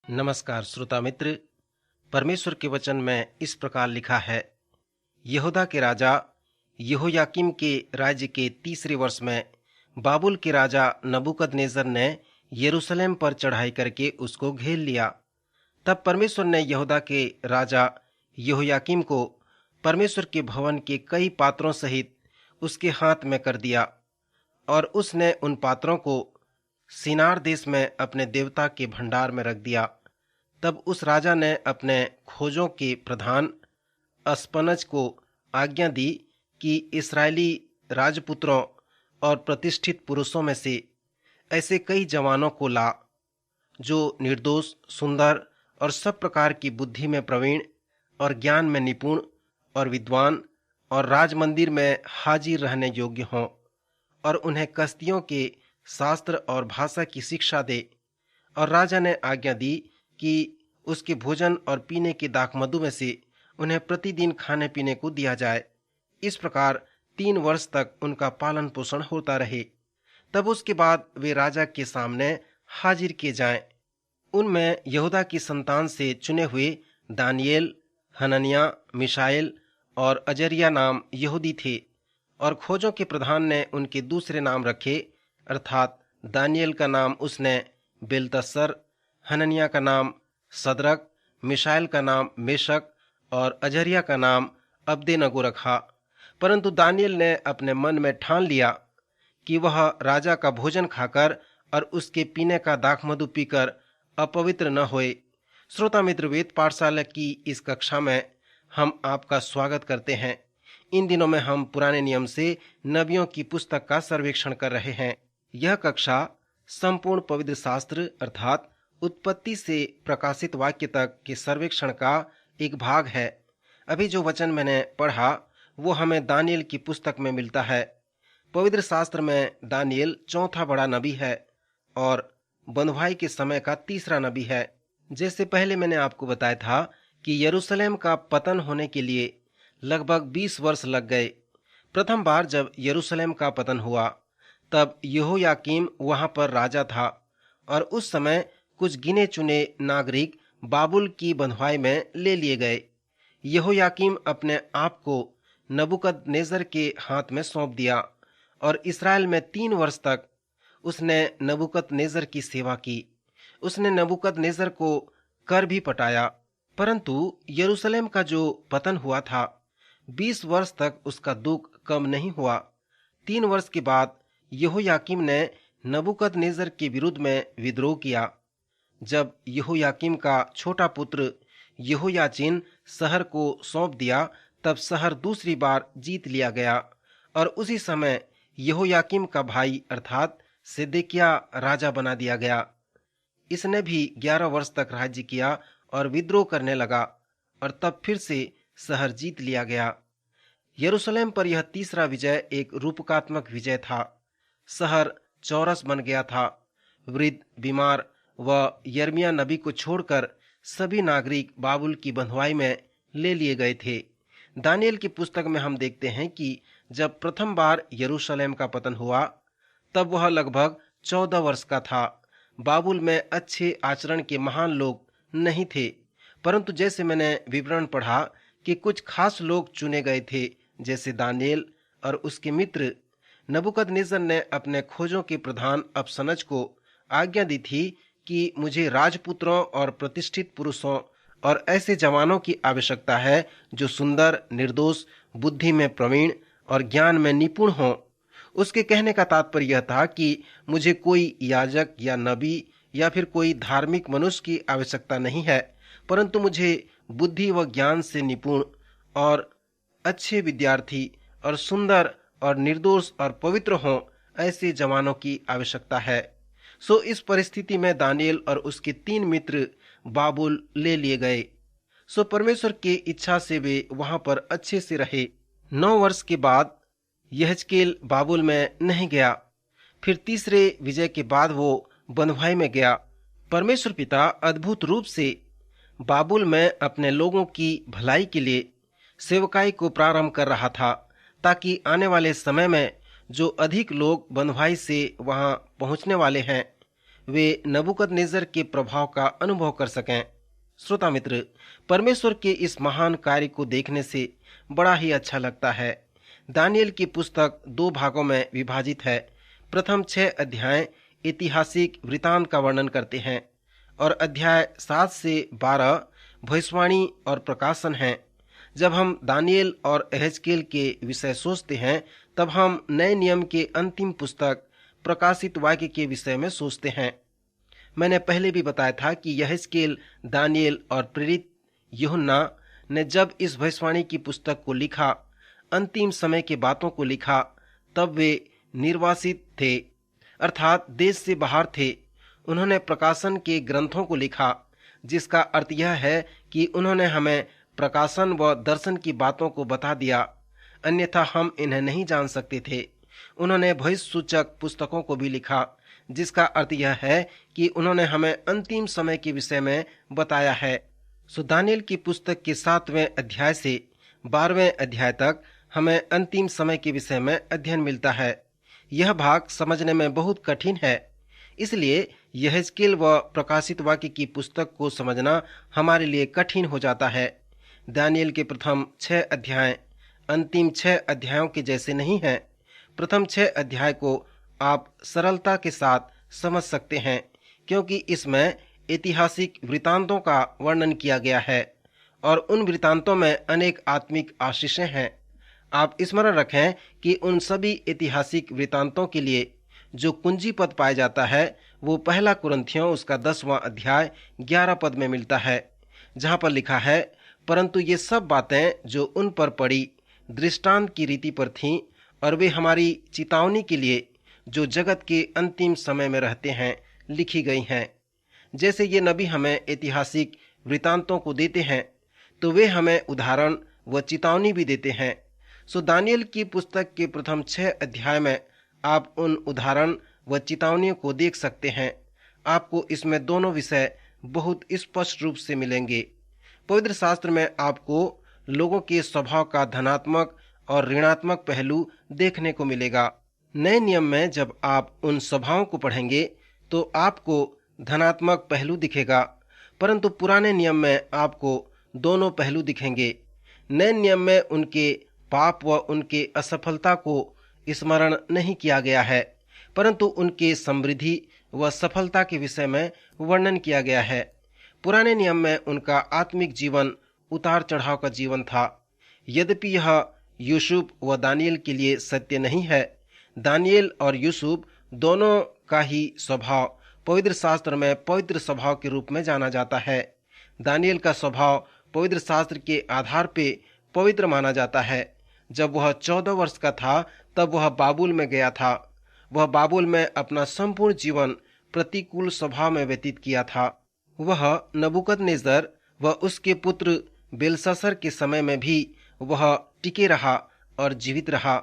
नमस्कार श्रोता मित्र। परमेश्वर के वचन में इस प्रकार लिखा है, यहूदा के राजा यहोयाकीम के राज्य के तीसरे वर्ष में बाबुल के राजा नबूकदनेस्सर ने यरूशलेम पर चढ़ाई करके उसको घेर लिया। तब परमेश्वर ने यहूदा के राजा यहोयाकीम को परमेश्वर के भवन के कई पात्रों सहित उसके हाथ में कर दिया, और उसने उन पात्रों को सिनार देश में अपने देवता के भंडार में रख दिया। तब उस राजा ने अपने खोजों के प्रधान अस्पनज को आज्ञा दी कि इस्राएली राजपुत्रों और प्रतिष्ठित पुरुषों में से ऐसे कई जवानों को ला जो निर्दोष, सुंदर और सब प्रकार की बुद्धि में प्रवीण और ज्ञान में निपुण और विद्वान और राजमंदिर में हाजिर रहने योग्य हों, और उन्हें कसदियों के शास्त्र और भाषा की शिक्षा दे। और राजा ने आज्ञा दी कि उसके भोजन और पीने के दाखमधु में से उन्हें प्रतिदिन खाने पीने को दिया जाए। इस प्रकार 3 वर्ष तक उनका पालन पोषण होता रहे। तब उसके बाद वे राजा के सामने हाजिर किए जाएं। उनमें यहूदा की संतान से चुने हुए दानियेल, हनन्याह, मिशाएल और अजरिया नाम यहूदी थे। और खोजों के प्रधान ने उनके दूसरे नाम रखे, अर्थात दानियेल का नाम उसने बेलतस्सर, हनन्याह का नाम सदरक, मिशाएल का नाम मेशक और अजरिया का नाम अब्देनगो रखा। परंतु दानियेल ने अपने मन में ठान लिया कि वह राजा का भोजन खाकर और उसके पीने का दाखमधु पीकर अपवित्र न होए। श्रोता मित्र, वेद पाठशाला की इस कक्षा में हम आपका स्वागत करते हैं। इन दिनों में हम पुराने नियम से नबियों की पुस्तक का सर्वेक्षण कर रहे हैं। यह कक्षा संपूर्ण पवित्र शास्त्र अर्थात उत्पत्ति से प्रकाशित वाक्य तक के सर्वेक्षण का एक भाग है। अभी जो वचन मैंने पढ़ा वो हमें दानियेल की पुस्तक में मिलता है। पवित्र शास्त्र में दानियेल चौथा बड़ा नबी है और बंधुआई के समय का तीसरा नबी है। जैसे पहले मैंने आपको बताया था कि यरूशलेम का पतन होने के लिए लगभग 20 वर्ष लग गए। प्रथम बार जब यरूशलेम का पतन हुआ तब यहोयाकीम वहां पर राजा था, और उस समय कुछ गिने चुने नागरिक बाबुल की बंधुआई में ले लिए गए। यहोयाकीम अपने आप को नबूकदनेस्सर के हाथ में सौंप दिया, और इस्राएल में 3 वर्ष तक उसने नबूकदनेस्सर की सेवा की। उसने नबूकदनेस्सर को कर भी पटाया। परंतु यरूशलेम का जो पतन हुआ था 20 वर्ष तक उसका दुख कम नहीं हुआ। 3 वर्ष के बाद यहोयाकीम ने नबूकदनेस्सर के विरुद्ध में विद्रोह किया। जब यहोयाकीम का छोटा पुत्र यहोयाचीन शहर को सौंप दिया तब शहर दूसरी बार जीत लिया गया, और उसी समय यहोयाकीम का भाई अर्थात सिदकिय्याह राजा बना दिया गया। इसने भी 11 वर्ष तक राज्य किया और विद्रोह करने लगा, और तब फिर से शहर जीत लिया गया। यरूशलेम पर यह तीसरा विजय एक रूपकात्मक विजय था। शहर चौरस बन गया था। वृद्ध, बीमार व यिर्मयाह नबी को छोड़कर सभी नागरिक बाबुल की बंधुआई में ले लिए गए थे। दानियेल की पुस्तक में हम देखते हैं कि जब प्रथम बार यरूशलेम का पतन हुआ तब वह लगभग 14 वर्ष का था। बाबुल में अच्छे आचरण के महान लोग नहीं थे, परंतु जैसे मैंने विवरण पढ़ा कि कुछ खास लोग चुने गए थे, जैसे दानियेल और उसके मित्र। नबूकदनेस्सर ने अपने खोजों के प्रधान अस्पनज को आज्ञा दी थी कि मुझे राजपुत्रों और प्रतिष्ठित पुरुषों और ऐसे जवानों की आवश्यकता है जो सुंदर, निर्दोष, बुद्धि में प्रवीण और ज्ञान में निपुण हों। उसके कहने का तात्पर्य यह था कि मुझे कोई याजक या नबी या फिर कोई धार्मिक मनुष्य की आवश्यकता नहीं है, परंतु मुझे बुद्धि व ज्ञान से निपुण और अच्छे विद्यार्थी और सुंदर और निर्दोष और पवित्र हों, ऐसे जवानों की आवश्यकता है। सो इस परिस्थिति में दानियेल और उसके 3 मित्र बाबुल ले लिए गए। सो परमेश्वर की इच्छा से वे वहां पर अच्छे से रहे। 9 वर्ष के बाद यहेजकेल बाबुल में नहीं गया। फिर तीसरे विजय के बाद वो बंधुआई में गया। परमेश्वर पिता अद्भुत रूप से बाबुल में अपने लोगों की भलाई के लिए सेवकाई को प्रारंभ कर रहा था, ताकि आने वाले समय में जो अधिक लोग बंधुआई से वहां पहुंचने वाले हैं वे नबूकदनेस्सर के प्रभाव का अनुभव कर सकें। श्रोता मित्र, परमेश्वर के इस महान कार्य को देखने से बड़ा ही अच्छा लगता है। दानियल की पुस्तक 2 भागों में विभाजित है। प्रथम 6 अध्याय ऐतिहासिक वृतांत का वर्णन करते हैं और अध्याय 7 से 12 भविष्यवाणी और प्रकाशन हैं। जब हम दानियल और एहेजकेल के विषय सोचते हैं, तब हम नए नियम के अंतिम पुस्तक प्रकाशित वाक्य के विषय में सोचते हैं। मैंने पहले भी बताया था कि एहेजकेल, दानियल और प्रेरित यूहन्ना ने जब इस भविष्यवाणी की पुस्तक को लिखा, अंतिम समय के बातों को लिखा, तब वे निर्वासित थे, अर्थात देश से बाहर थे। उन्होंने प्रकाशन के ग्रंथों को लिखा, जिसका अर्थ यह है कि उन्होंने हमें प्रकाशन व दर्शन की बातों को बता दिया, अन्यथा हम इन्हें नहीं जान सकते थे। उन्होंने भविष्य सूचक पुस्तकों को भी लिखा, जिसका अर्थ यह है कि उन्होंने हमें अंतिम समय के विषय में बताया है। दानियल की पुस्तक के 7वें अध्याय से 12वें अध्याय तक हमें अंतिम समय के विषय में अध्ययन मिलता है। यह भाग समझने में बहुत कठिन है, इसलिए यहेजकेल व प्रकाशित वाक्य की पुस्तक को समझना हमारे लिए कठिन हो जाता है। दानियल के प्रथम 6 अध्याय अंतिम 6 अध्यायों के जैसे नहीं हैं। प्रथम 6 अध्याय को आप सरलता के साथ समझ सकते हैं, क्योंकि इसमें ऐतिहासिक वृतांतों का वर्णन किया गया है और उन वृतांतों में अनेक आत्मिक आशीषें हैं। आप स्मरण रखें कि उन सभी ऐतिहासिक वृतांतों के लिए जो कुंजी पद पाया जाता है, वो पहला कुरिन्थियों उसका 10वां अध्याय 11 पद में मिलता है, जहाँ पर लिखा है, परंतु ये सब बातें जो उन पर पड़ी दृष्टांत की रीति पर थीं, और वे हमारी चेतावनी के लिए जो जगत के अंतिम समय में रहते हैं लिखी गई हैं। जैसे ये नबी हमें ऐतिहासिक वृतांतों को देते हैं, तो वे हमें उदाहरण व चेतावनी भी देते हैं। दानियल की पुस्तक के प्रथम 6 अध्याय में आप उन उदाहरण व चेतावनियों को देख सकते हैं। आपको इसमें दोनों विषय बहुत स्पष्ट रूप से मिलेंगे। पवित्र शास्त्र में आपको लोगों के स्वभाव का धनात्मक और ऋणात्मक पहलू देखने को मिलेगा। नए नियम में जब आप उन स्वभावों को पढ़ेंगे तो आपको धनात्मक पहलू दिखेगा, परंतु पुराने नियम में आपको दोनों पहलू दिखेंगे। नए नियम में उनके पाप व उनके असफलता को स्मरण नहीं किया गया है, परंतु उनके समृद्धि व सफलता के विषय में वर्णन किया गया है। पुराने नियम में उनका आत्मिक जीवन उतार चढ़ाव का जीवन था। यद्यपि यह यूसुफ व दानियल के लिए सत्य नहीं है। दानियल और यूसुफ दोनों का ही स्वभाव पवित्र शास्त्र में पवित्र स्वभाव के रूप में जाना जाता है। दानियल का स्वभाव पवित्र शास्त्र के आधार पे पवित्र माना जाता है। जब वह 14 वर्ष का था, तब वह बाबुल में गया था। वह बाबुल में अपना संपूर्ण जीवन प्रतिकूल स्वभाव में व्यतीत किया था। वह नबूकदनेस्सर व उसके पुत्र बेलशस्सर के समय में भी वह टिके रहा और जीवित रहा,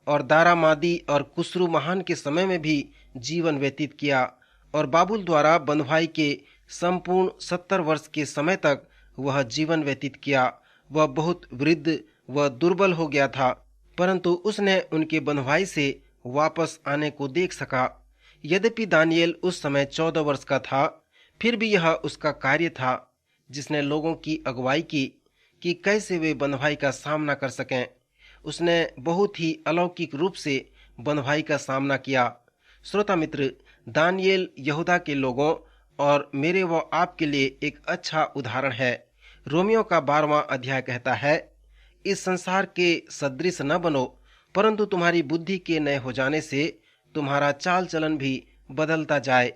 और दारामादी और कुस्रू महान के समय में भी जीवन व्यतीत किया, और बाबुल द्वारा बंधुआई के संपूर्ण 70 वर्ष के समय तक वह जीवन व्यतीत किया। वह बहुत वृद्ध व दुर्बल हो गया था, परंतु उसने उनके बंधुआई से वापस आने को देख सका। यद्यपि दानियल उस समय 14 वर्ष का था, फिर भी यह उसका कार्य था जिसने लोगों की अगुवाई की कि कैसे वे बंधुआई का सामना कर सकें। उसने बहुत ही अलौकिक रूप से बंधुआई का सामना किया। श्रोता मित्र, दानियल यहूदा के लोगों और मेरे व आपके लिए एक अच्छा उदाहरण है। रोमियो का 12वां अध्याय कहता है, इस संसार के सदृश न बनो, परंतु तुम्हारी बुद्धि के नए हो जाने से तुम्हारा चाल चलन भी बदलता जाए।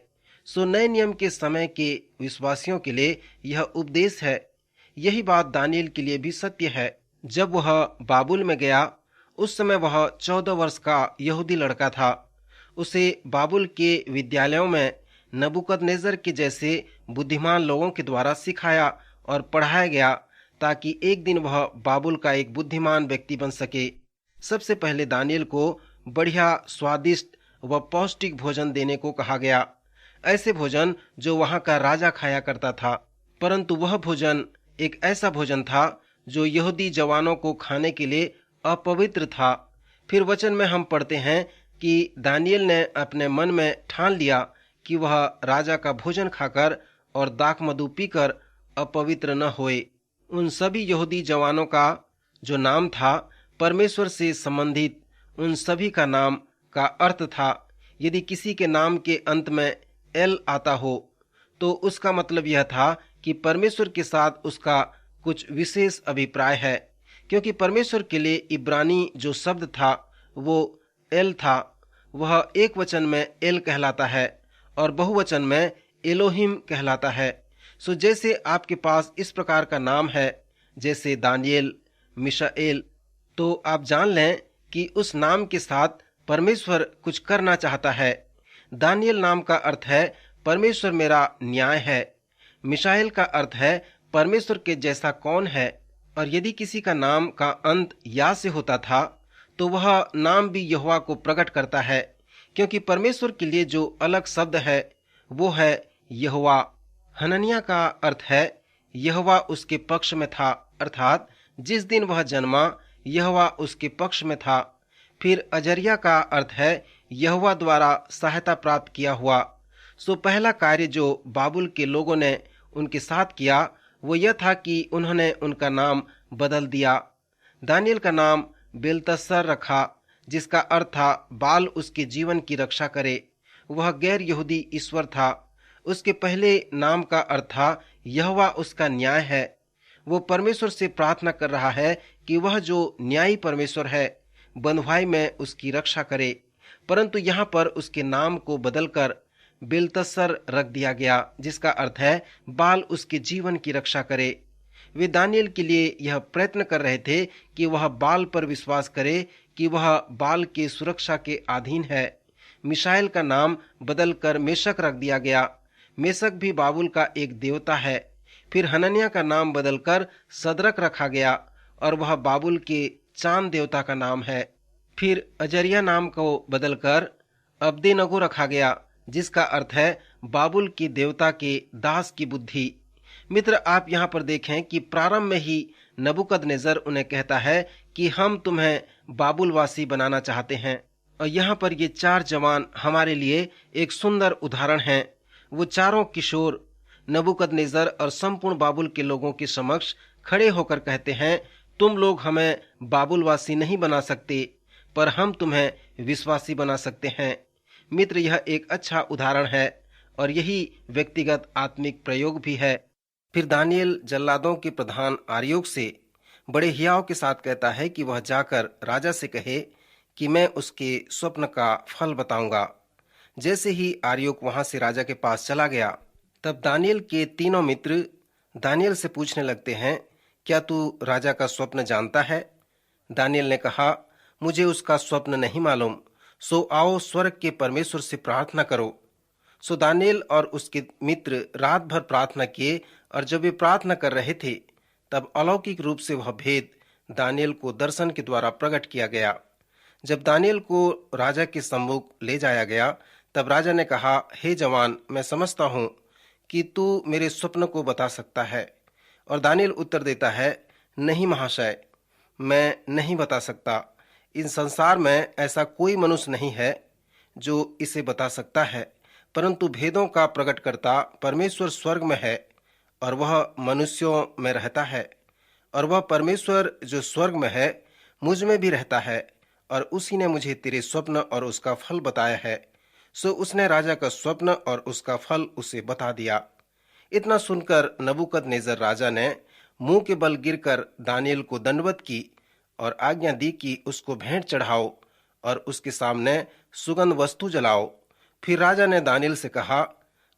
नए नियम के समय के विश्वासियों के लिए यह उपदेश है। यही बात दानियल के लिए भी सत्य है। जब वह बाबुल में गया, उस समय वह 14 वर्ष का यहूदी लड़का था। उसे बाबुल के विद्यालयों में नबूकदनेस्सर के जैसे बुद्धिमान लोगों के द्वारा सिखाया और पढ़ाया गया, ताकि एक दिन वह बाबुल का एक बुद्धिमान व्यक्ति बन सके। सबसे पहले दानियल को बढ़िया, स्वादिष्ट व पौष्टिक भोजन देने को कहा गया, ऐसे भोजन जो वहां का राजा खाया करता था। परंतु वह भोजन एक ऐसा भोजन था जो यहूदी जवानों को खाने के लिए अपवित्र था। फिर वचन में हम पढ़ते हैं कि दानियल ने अपने मन में ठान लिया कि वह राजा का भोजन खाकर और दाख मधु पीकर अपवित्र न होए। उन सभी यहूदी जवानों का जो नाम था परमेश्वर से संबंधित उन सभी का नाम का अर्थ था। यदि किसी के नाम के अंत में एल आता हो तो उसका मतलब यह था कि परमेश्वर के साथ उसका कुछ विशेष अभिप्राय है, क्योंकि परमेश्वर के लिए इब्रानी जो शब्द था वो एल था। वह एक वचन में एल कहलाता है और बहुवचन में एलोहिम कहलाता है। सो जैसे आपके पास इस प्रकार का नाम है जैसे दानियल, मिशाएल, तो आप जान लें कि उस नाम के साथ परमेश्वर कुछ करना चाहता है। दानियल नाम का अर्थ है परमेश्वर मेरा न्याय है। मिशाएल का अर्थ है परमेश्वर के जैसा कौन है। और यदि किसी का नाम का अंत या से होता था तो वह नाम भी यहोवा को प्रकट करता है, क्योंकि परमेश्वर के लिए जो अलग शब्द है वो है यहोवा। हनन्याह का अर्थ है यहोवा उसके पक्ष में था, अर्थात जिस दिन वह जन्मा यहोवा उसके पक्ष में था। फिर अजरिया का अर्थ है यहोवा द्वारा सहायता प्राप्त किया हुआ। सो पहला कार्य जो बाबुल के लोगों ने उनके साथ किया वो यह था कि उन्होंने उनका नाम बदल दिया। दानियल का नाम बेलतस्सर रखा, जिसका अर्थ था बाल उसके जीवन की रक्षा करे। वह गैर यहूदी ईश्वर था। उसके पहले नाम का अर्थ था यहोवा उसका न्याय है। वो परमेश्वर से प्रार्थना कर रहा है कि वह जो न्यायी परमेश्वर है बंधुआई में उसकी रक्षा करे। परंतु यहाँ पर उसके नाम को बदलकर बेलतस्सर रख दिया गया, जिसका अर्थ है बाल उसके जीवन की रक्षा करे। वे दानियल के लिए यह प्रयत्न कर रहे थे कि वह बाल पर विश्वास करे कि वह बाल के सुरक्षा के अधीन है। मिशाएल का नाम बदलकर मेशक रख दिया गया। मेशक भी बाबुल का एक देवता है। फिर हनन्याह का नाम बदलकर सदरक रखा गया और वह बाबुल के चांद देवता का नाम है। फिर अजरिया नाम को बदलकर अब्देनगो रखा गया, जिसका अर्थ है बाबुल के देवता के दास की बुद्धि। मित्र, आप यहाँ पर देखें कि प्रारंभ में ही नबूकदनेस्सर उन्हें कहता है कि हम तुम्हें बाबुलवासी बनाना चाहते हैं। और यहाँ पर ये चार जवान हमारे लिए एक सुंदर उदाहरण हैं। वो चारों किशोर नबूकदनेस्सर और संपूर्ण बाबुल के लोगों के समक्ष खड़े होकर कहते हैं, तुम लोग हमें बाबुलवासी नहीं बना सकते, पर हम तुम्हें विश्वासी बना सकते हैं। मित्र, यह एक अच्छा उदाहरण है और यही व्यक्तिगत आत्मिक प्रयोग भी है। फिर दानियल जल्लादों के प्रधान आर्योक से बड़े हियाव के साथ कहता है कि वह जाकर राजा से कहे कि मैं उसके स्वप्न का फल बताऊंगा। जैसे ही आर्योक वहां से राजा के पास चला गया, तब दानियल के तीनों मित्र दानियल से पूछने लगते हैं, क्या तू राजा का स्वप्न जानता है? दानियल ने कहा, मुझे उसका स्वप्न नहीं मालूम, सो आओ स्वर्ग के परमेश्वर से प्रार्थना करो। सो दानियल और उसके मित्र रात भर प्रार्थना किए और जब वे प्रार्थना कर रहे थे तब अलौकिक रूप से वह भेद दानियल को दर्शन के द्वारा प्रकट किया गया। जब दानियल को राजा के सम्मुख ले जाया गया तब राजा ने कहा, हे जवान, मैं समझता हूँ कि तू मेरे स्वप्न को बता सकता है। और दानियल उत्तर देता है, नहीं महाशय, मैं नहीं बता सकता। इन संसार में ऐसा कोई मनुष्य नहीं है जो इसे बता सकता है, परंतु भेदों का प्रकटकर्ता परमेश्वर स्वर्ग में है और वह मनुष्यों में रहता है। और वह परमेश्वर जो स्वर्ग में है मुझ में भी रहता है, और उसी ने मुझे तेरे स्वप्न और उसका फल बताया है। सो उसने राजा का स्वप्न और उसका फल उसे बता दिया। इतना सुनकर नबूकदनेस्सर राजा ने मुंह के बल गिरकर दानियल को दंडवत की और आज्ञा दी कि उसको भेंट चढ़ाओ और उसके सामने सुगंध वस्तु जलाओ। फिर राजा ने दानियल से कहा,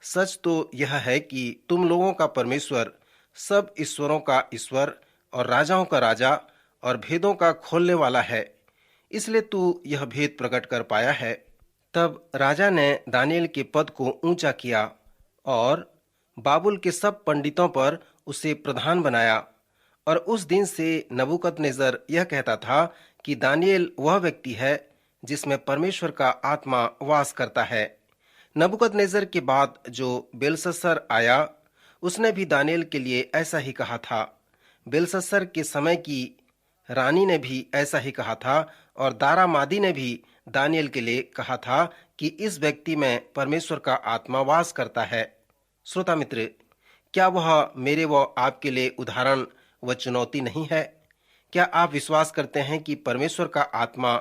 सच तो यह है कि तुम लोगों का परमेश्वर सब ईश्वरों का ईश्वर और राजाओं का राजा और भेदों का खोलने वाला है, इसलिए तू यह भेद प्रकट कर पाया है। तब राजा ने दानियल के पद को ऊंचा किया और बाबुल के सब पंडितों पर उसे प्रधान बनाया। और उस दिन से नबूकदनेस्सर यह कहता था कि दानियल वह व्यक्ति है जिसमें परमेश्वर का आत्मा वास करता है। नबूकदनेस्सर के बाद जो बेलशस्सर आया, उसने भी दानियल के लिए ऐसा ही कहा था। बेलशस्सर के समय की रानी ने भी ऐसा ही कहा था और दारा मादी ने भी दानियल के लिए कहा था कि इस व्यक्ति में परमेश्वर का आत्मा वास करता है। श्रोता मित्र, क्या वह मेरे व आपके लिए उदाहरण व चुनौती नहीं है? क्या आप विश्वास करते हैं कि परमेश्वर का आत्मा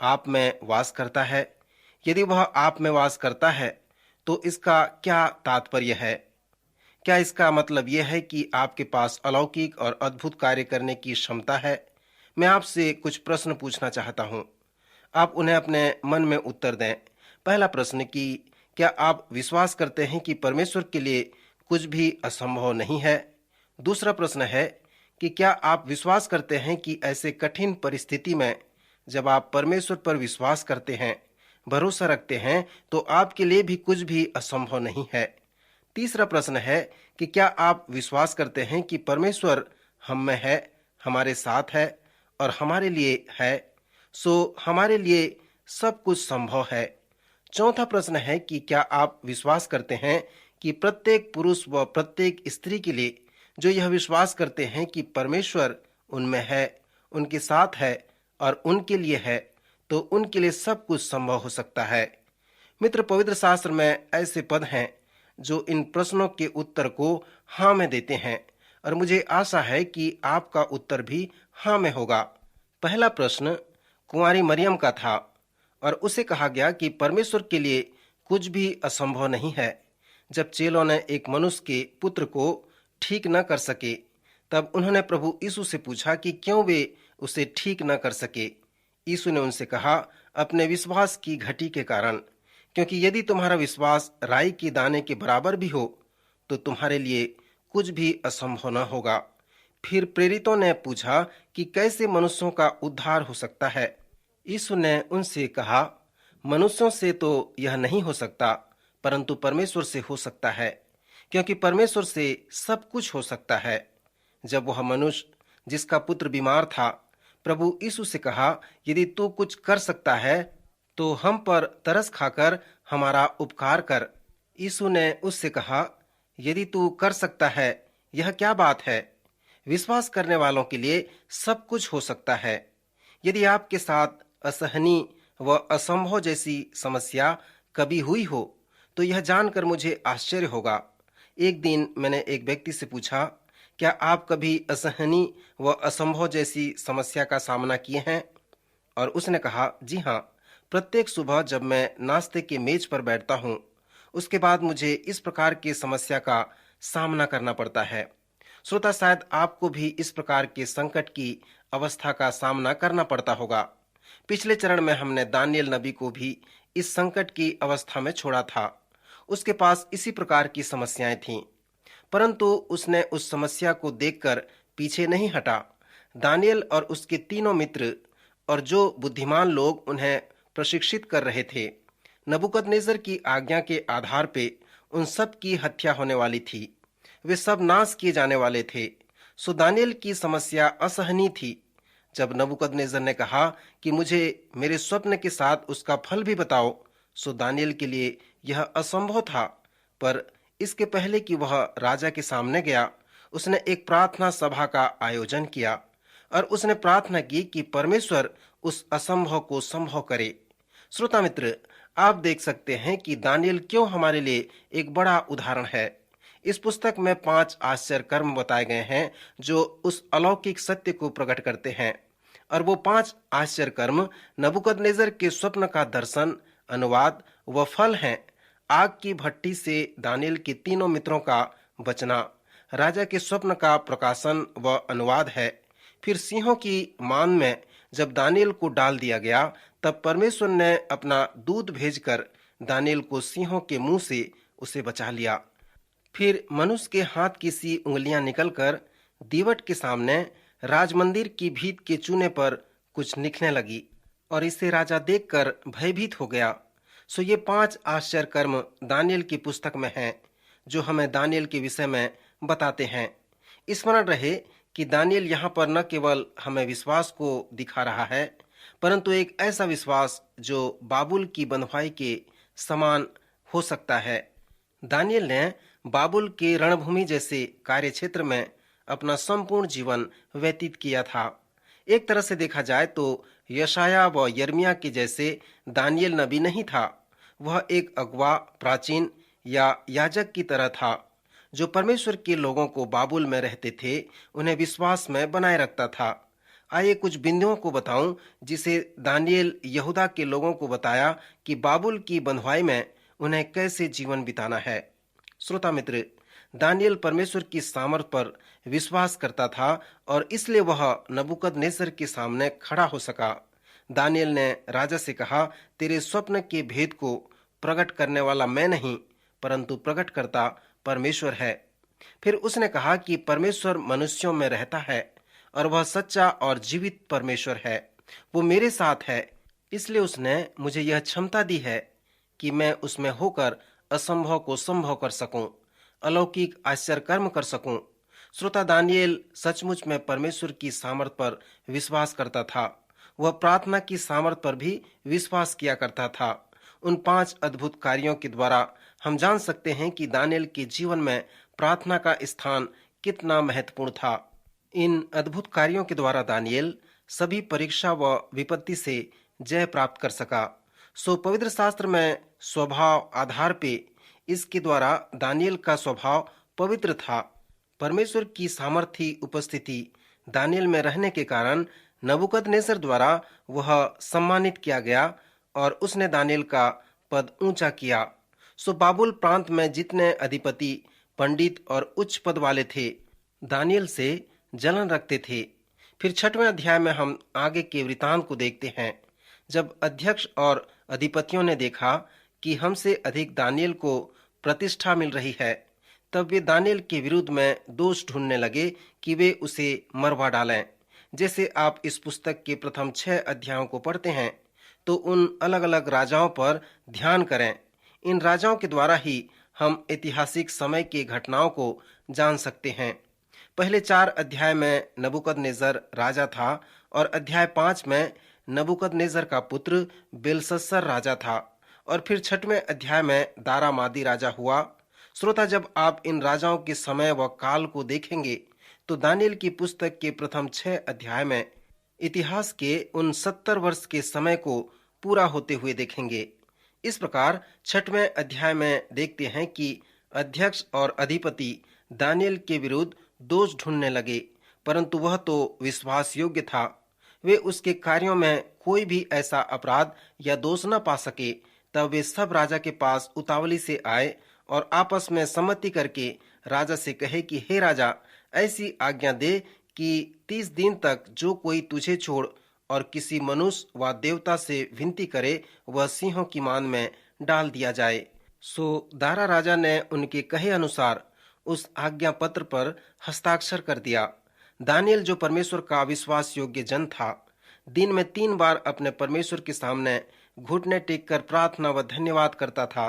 आप में वास करता है? यदि वह आप में वास करता है तो इसका क्या तात्पर्य है? क्या इसका मतलब यह है कि आपके पास अलौकिक और अद्भुत कार्य करने की क्षमता है? मैं आपसे कुछ प्रश्न पूछना चाहता हूँ। आप उन्हें अपने मन में उत्तर दें। पहला प्रश्न कि क्या आप विश्वास करते हैं कि परमेश्वर के लिए कुछ भी असंभव नहीं है? दूसरा प्रश्न है कि क्या आप विश्वास करते हैं कि ऐसे कठिन परिस्थिति में जब आप परमेश्वर पर विश्वास करते हैं, भरोसा रखते हैं, तो आपके लिए भी कुछ भी असंभव नहीं है? तीसरा प्रश्न है कि क्या आप विश्वास करते हैं कि परमेश्वर हम में है, हमारे साथ है और हमारे लिए है, सो हमारे लिए सब कुछ संभव है? चौथा प्रश्न है कि क्या आप विश्वास करते हैं कि प्रत्येक पुरुष व प्रत्येक स्त्री के लिए जो यह विश्वास करते हैं कि परमेश्वर उनमें है, उनके साथ है और उनके लिए है, तो उनके लिए सब कुछ संभव हो सकता है? मित्र, पवित्र शास्त्र में ऐसे पद हैं जो इन प्रश्नों के उत्तर को हाँ में देते हैं और मुझे आशा है कि आपका उत्तर भी हाँ में होगा। पहला प्रश्न कुंवारी मरियम का था और उसे कहा गया कि परमेश्वर के लिए कुछ भी असंभव नहीं है। जब चेलों ने एक मनुष्य के पुत्र को ठीक न कर सके, तब उन्होंने प्रभु यीशु से पूछा कि क्यों वे उसे ठीक न कर सके। यीशु ने उनसे कहा, अपने विश्वास की घटी के कारण, क्योंकि यदि तुम्हारा विश्वास राई के दाने के बराबर भी हो तो तुम्हारे लिए कुछ भी असंभव न होगा। फिर प्रेरितों ने पूछा कि कैसे मनुष्यों का उद्धार हो सकता है। यीशु ने उनसे कहा, मनुष्यों से तो यह नहीं हो सकता, परंतु परमेश्वर से हो सकता है, क्योंकि परमेश्वर से सब कुछ हो सकता है। जब वह मनुष्य जिसका पुत्र बीमार था, प्रभु यीशु से कहा, यदि तू कुछ कर सकता है तो हम पर तरस खाकर हमारा उपकार कर। यीशु ने उससे कहा, यदि तू कर सकता है, यह क्या बात है? विश्वास करने वालों के लिए सब कुछ हो सकता है। यदि आपके साथ असहनीय व असंभव जैसी समस्या कभी हुई हो तो यह जानकर मुझे आश्चर्य होगा। एक दिन मैंने एक व्यक्ति से पूछा, क्या आप कभी असहनीय व असंभव जैसी समस्या का सामना किए हैं? और उसने कहा, जी हाँ, प्रत्येक सुबह जब मैं नाश्ते के मेज पर बैठता हूँ, उसके बाद मुझे इस प्रकार की समस्या का सामना करना पड़ता है। श्रोता, शायद आपको भी इस प्रकार के संकट की अवस्था का सामना करना पड़ता होगा। पिछले चरण में हमने दानियल नबी को भी इस संकट की अवस्था में छोड़ा था। उसके पास इसी प्रकार की समस्याएं थीं, परंतु उसने उस समस्या को देखकर पीछे नहीं हटा। दानियल और उसके तीनों मित्र और जो बुद्धिमान लोग उन्हें प्रशिक्षित कर रहे थे, नबूकदनेस्सर की आज्ञा के आधार पे उन सब की हत्या होने वाली थी। वे सब नाश किए जाने वाले थे। सो दानियल की समस्या असहनीय थी। जब नबूकदनेस्सर ने कहा कि मुझे मेरे स्वप्न के साथ उसका फल भी बताओ, सो दानियल के लिए यह असंभव था। पर इसके पहले कि वह राजा के सामने गया, उसने एक प्रार्थना सभा का आयोजन किया और उसने प्रार्थना की कि परमेश्वर उस असंभव को संभव करे। श्रोता मित्र, आप देख सकते हैं कि दानियल क्यों हमारे लिए एक बड़ा उदाहरण है। इस पुस्तक में 5 आश्चर्य कर्म बताए गए हैं जो उस अलौकिक सत्य को प्रकट करते हैं, और वो 5 आश्चर्य कर्म नबूकदनेस्सर के स्वप्न का दर्शन, अनुवाद व फल हैं। आग की भट्टी से दानियल के तीनों मित्रों का बचना, राजा के स्वप्न का प्रकाशन व अनुवाद है। फिर सिंहों की मान में जब दानियल को डाल दिया गया, तब परमेश्वर ने अपना दूत भेजकर दानियल को सिंहों के मुंह से उसे बचा लिया। फिर मनुष्य के हाथ की सी उंगलियां निकलकर दीवट के सामने राजमंदिर की भीत के चूने पर कुछ लिखने लगी और इसे राजा देखकर भयभीत हो गया। सो ये 5 आश्चर्य कर्म दानियल की पुस्तक में हैं, जो हमें दानियल के विषय में बताते हैं। स्मरण रहे कि दानियल यहाँ पर न केवल हमें विश्वास को दिखा रहा है, परंतु एक ऐसा विश्वास जो बाबुल की बंधुआई के समान हो सकता है। दानियल ने बाबुल के रणभूमि जैसे कार्यक्षेत्र में अपना संपूर्ण जीवन व्यतीत किया था। एक तरह से देखा जाए तो यशाया व यर्मिया के जैसे दानियल नबी नहीं था। वह एक अगुआ, प्राचीन या याजक की तरह था, जो परमेश्वर के लोगों को बाबुल में रहते थे उन्हें विश्वास में बनाए रखता था। आइए कुछ बिंदुओं को बताऊं जिसे दानियेल यहूदा के लोगों को बताया कि बाबुल की बंधुआई में उन्हें कैसे जीवन बिताना है। श्रोता मित्र, दानियेल परमेश्वर की सामर्थ पर विश्वास करता था और इसलिए वह नबूकदनेस्सर के सामने खड़ा हो सका। दानियेल ने राजा से कहा, तेरे स्वप्न के भेद को प्रकट करने वाला मैं नहीं, परंतु प्रकट करता परमेश्वर है। फिर उसने कहा कि परमेश्वर मनुष्यों में रहता है और वह सच्चा और जीवित परमेश्वर है। वो मेरे साथ है, इसलिए उसने मुझे यह क्षमता दी है कि मैं उसमें होकर असंभव को संभव कर सकूं, अलौकिक आश्चर्य कर्म कर सकूं। श्रोता, दानियेल सचमुच में परमेश्वर की सामर्थ पर विश्वास करता था। वह प्रार्थना की सामर्थ पर भी विश्वास किया करता था। उन 5 अद्भुत कार्यों के द्वारा हम जान सकते हैं कि दानियेल के जीवन में प्रार्थना का स्थान कितना महत्वपूर्ण था। इन अद्भुत कार्यों के द्वारा दानियेल सभी परीक्षा व विपत्ति से जय प्राप्त कर सका। सो पवित्र शास्त्र में स्वभाव आधार पे इसके द्वारा दानियेल का स्वभाव पवित्र था। परमेश्वर की सामर्थी उपस्थिति दानियेल में रहने के कारण नबूकदनेस्सर द्वारा वह सम्मानित किया गया और उसने दानियेल का पद ऊंचा किया। सो बाबुल प्रांत में जितने अधिपति, पंडित और उच्च पद वाले थे, दानियेल से जलन रखते थे। फिर 6वें अध्याय में हम आगे के वृतांत को देखते हैं। जब अध्यक्ष और अधिपतियों ने देखा कि हमसे अधिक दानियेल को प्रतिष्ठा मिल रही है, तब वे दानियेल के विरुद्ध में दोष ढूंढने लगे कि वे उसे मरवा डालें। जैसे आप इस पुस्तक के प्रथम 6 अध्यायों को पढ़ते हैं तो उन अलग अलग राजाओं पर ध्यान करें। इन राजाओं के द्वारा ही हम ऐतिहासिक समय की घटनाओं को जान सकते हैं। पहले 4 अध्याय में नबूकदनेस्सर राजा था और अध्याय 5 में नबूकदनेस्सर का पुत्र बेलशस्सर राजा था और फिर 6वें अध्याय में दारामादी राजा हुआ। श्रोता, जब आप इन राजाओं के समय व काल को देखेंगे तो दानियेल की पुस्तक के प्रथम 6 अध्याय में इतिहास के उन 70 वर्ष के समय को पूरा होते हुए देखेंगे। इस प्रकार 6वें अध्याय में देखते हैं कि अध्यक्ष और अधिपति दानियेल के विरुद्ध दोष ढूंढने लगे, परंतु वह तो विश्वास योग्य था। वे उसके कार्यों में कोई भी ऐसा अपराध या दोष न पा सके। तब वे सब राजा के पास उतावली से आए और आपस में सम्मति करके राजा से कहे कि हे राजा, ऐसी आज्ञा दे कि 30 दिन तक जो कोई तुझे छोड़ और किसी मनुष्य व देवता से विनती करे, वह सिंहों की मान में डाल दिया जाए। सो दारा राजा ने उनके कहे अनुसार उस आज्ञा पत्र पर हस्ताक्षर कर दिया। दानियेल, जो परमेश्वर का विश्वास योग्य जन था, दिन में 3 बार अपने परमेश्वर के सामने घुटने टेक कर प्रार्थना व धन्यवाद करता था।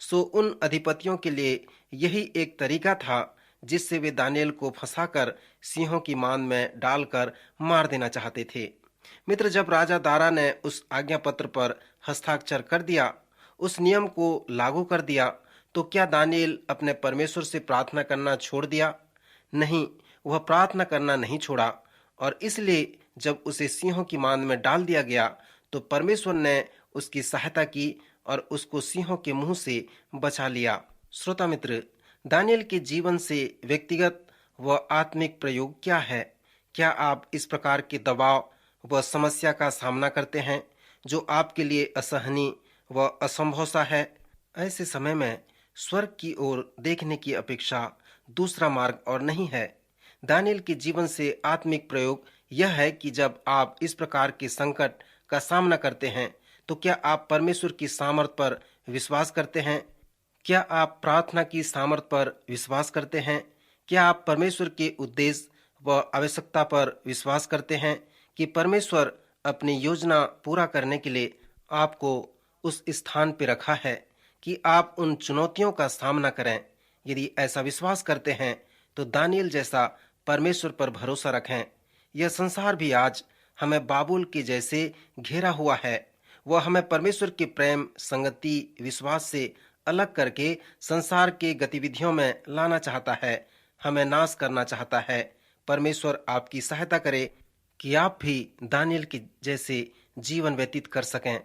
सो उन अधिपतियों के लिए यही एक तरीका था जिससे वे दानियेल को फंसाकर सिंहों की मान में डालकर मार देना चाहते थे। मित्र, जब राजा दारा ने उस आज्ञा पत्र पर हस्ताक्षर कर दिया, उस नियम को लागू कर दिया, तो क्या दानियेल अपने परमेश्वर से प्रार्थना करना छोड़ दिया? नहीं, वह प्रार्थना करना नहीं छोड़ा और इसलिए जब उसे सिंहों की मान में डाल दिया गया तो परमेश्वर ने उसकी सहायता की और उसको सिंहों के मुंह से बचा लिया। श्रोता मित्र, दानियेल के जीवन से व्यक्तिगत व आत्मिक प्रयोग क्या है? क्या आप इस प्रकार के दबाव व समस्या का सामना करते हैं जो आपके लिए असहनीय व असंभव सा है? ऐसे समय में स्वर्ग की ओर देखने की अपेक्षा दूसरा मार्ग और नहीं है। दानियेल के जीवन से आत्मिक प्रयोग यह है कि जब आप इस प्रकार के संकट का सामना करते हैं तो क्या आप परमेश्वर की सामर्थ पर विश्वास करते हैं? क्या आप प्रार्थना की सामर्थ पर विश्वास करते हैं? क्या आप परमेश्वर के उद्देश्य व आवश्यकता पर विश्वास करते हैं कि परमेश्वर अपनी योजना पूरा करने के लिए आपको उस स्थान पर रखा है कि आप उन चुनौतियों का सामना करें? यदि ऐसा विश्वास करते हैं तो दानियेल जैसा परमेश्वर पर भरोसा रखें। यह संसार भी आज हमें बाबुल के जैसे घेरा हुआ है। वह हमें परमेश्वर के प्रेम, संगति, विश्वास से अलग करके संसार के गतिविधियों में लाना चाहता है, हमें नाश करना चाहता है। परमेश्वर आपकी सहायता करे कि आप भी दानियेल के जैसे जीवन व्यतीत कर सकें।